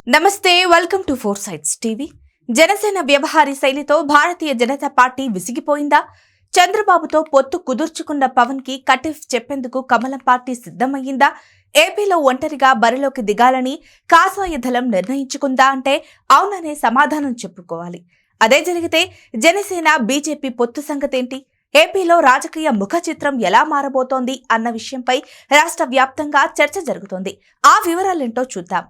నమస్తే, welcome to Four Sides TV. Janasena వ్యవహారీ శైలితో భారతీయ జనతా పార్టీ విసిగిపోయిందా? చంద్రబాబుతో పొత్తు కుదుర్చుకున్న పవన్ కి కటిఫ్ చెప్పేందుకు కమలం పార్టీ సిద్ధమయ్యిందా? ఏపీలో ఒంటరిగా బరిలోకి దిగాలని కాషాయ దళం నిర్ణయించుకుందా అంటే అవుననే సమాధానం చెప్పుకోవాలి. అదే జరిగితే జనసేన బీజేపీ పొత్తు సంగతేంటి? ఏపీలో రాజకీయ ముఖ చిత్రం ఎలా మారబోతోంది అన్న విషయంపై రాష్ట్ర వ్యాప్తంగా చర్చ జరుగుతోంది. ఆ వివరాలేంటో చూద్దాం.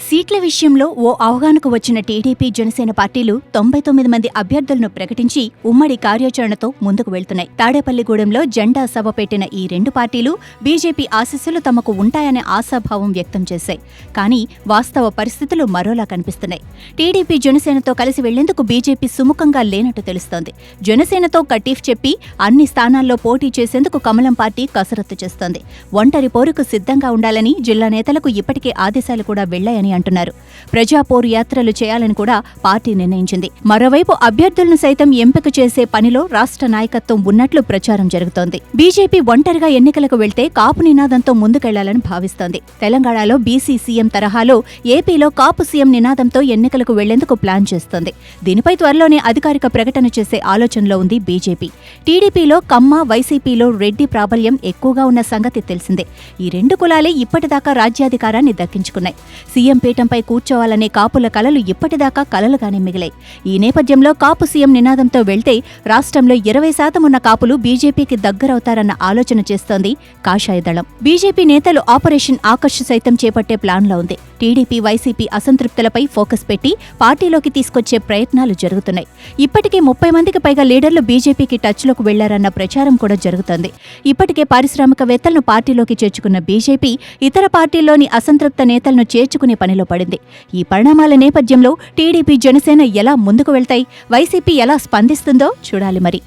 సీట్ల విషయంలో ఓ అవగాహనకు వచ్చిన టీడీపీ, జనసేన పార్టీలు 99 మంది అభ్యర్థులను ప్రకటించి ఉమ్మడి కార్యాచరణతో ముందుకు వెళ్తున్నాయి. తాడేపల్లిగూడెంలో జెండా సభ పెట్టిన ఈ రెండు పార్టీలు బీజేపీ ఆశీస్సులు తమకు ఉంటాయనే ఆశాభావం వ్యక్తం చేశాయి. కానీ వాస్తవ పరిస్థితులు మరోలా కనిపిస్తున్నాయి. టీడీపీ, జనసేనతో కలిసి వెళ్లేందుకు బీజేపీ సుముఖంగా లేనట్టు తెలుస్తోంది. జనసేనతో కటీఫ్ చెప్పి అన్ని స్థానాల్లో పోటీ చేసేందుకు కమలం పార్టీ కసరత్తు చేస్తోంది. ఒంటరి పోరుకు సిద్ధంగా ఉండాలని జిల్లా నేతలకు ఇప్పటికే ఆదేశాలు కూడా వెళ్లాయని అంటున్నారు. ప్రజాపోరు యాత్రలు చేయాలని కూడా పార్టీ నిర్ణయించింది. మరోవైపు అభ్యర్థులను సైతం ఎంపిక చేసే పనిలో రాష్ట్ర నాయకత్వం ఉన్నట్లు ప్రచారం జరుగుతోంది. బీజేపీ ఒంటరిగా ఎన్నికలకు వెళ్తే కాపు నినాదంతో ముందుకెళ్లాలని భావిస్తోంది. తెలంగాణలో బీసీ సీఎం తరహాలో ఏపీలో కాపు సీఎం నినాదంతో ఎన్నికలకు వెళ్లేందుకు ప్లాన్ చేస్తోంది. దీనిపై త్వరలోనే అధికారిక ప్రకటన చేసే ఆలోచనలో ఉంది బీజేపీ. టీడీపీలో కమ్మ, వైసీపీలో రెడ్డి ప్రాబల్యం ఎక్కువగా ఉన్న సంగతి తెలిసిందే. ఈ రెండు కులాలే ఇప్పటిదాకా రాజ్యాధికారాన్ని దక్కించుకున్నాయి. సీఎం పీఠంపై కూర్చోవాలనే కాపుల కలలు ఇప్పటిదాకా కలలుగానే మిగిలాయి. ఈ నేపథ్యంలో కాపు సీఎం నినాదంతో వెళ్తే రాష్ట్రంలో 20% ఉన్న కాపులు బీజేపీకి దగ్గరవుతారన్న ఆలోచన చేస్తోంది కాషాయ దళం. బీజేపీ నేతలు ఆపరేషన్ ఆకర్ష్ సైతం చేపట్టే ప్లాన్లో ఉంది. టీడీపీ, వైసీపీ అసంతృప్తులపై ఫోకస్ పెట్టి పార్టీలోకి తీసుకొచ్చే ప్రయత్నాలు జరుగుతున్నాయి. ఇప్పటికే 30 మందికి పైగా లీడర్లు బీజేపీకి టచ్లోకి వెళ్లారన్న ప్రచారం కూడా జరుగుతోంది. ఇప్పటికే పారిశ్రామికవేత్తలను పార్టీలోకి చేర్చుకున్న బీజేపీ ఇతర పార్టీల్లోని అసంతృప్త నేతలను చేర్చుకునే పనిలో పడింది. ఈ పరిణామాల నేపథ్యంలో టీడీపీ, జనసేన ఎలా ముందుకు వెళ్తాయి, వైసీపీ ఎలా స్పందిస్తుందో చూడాలి మరి.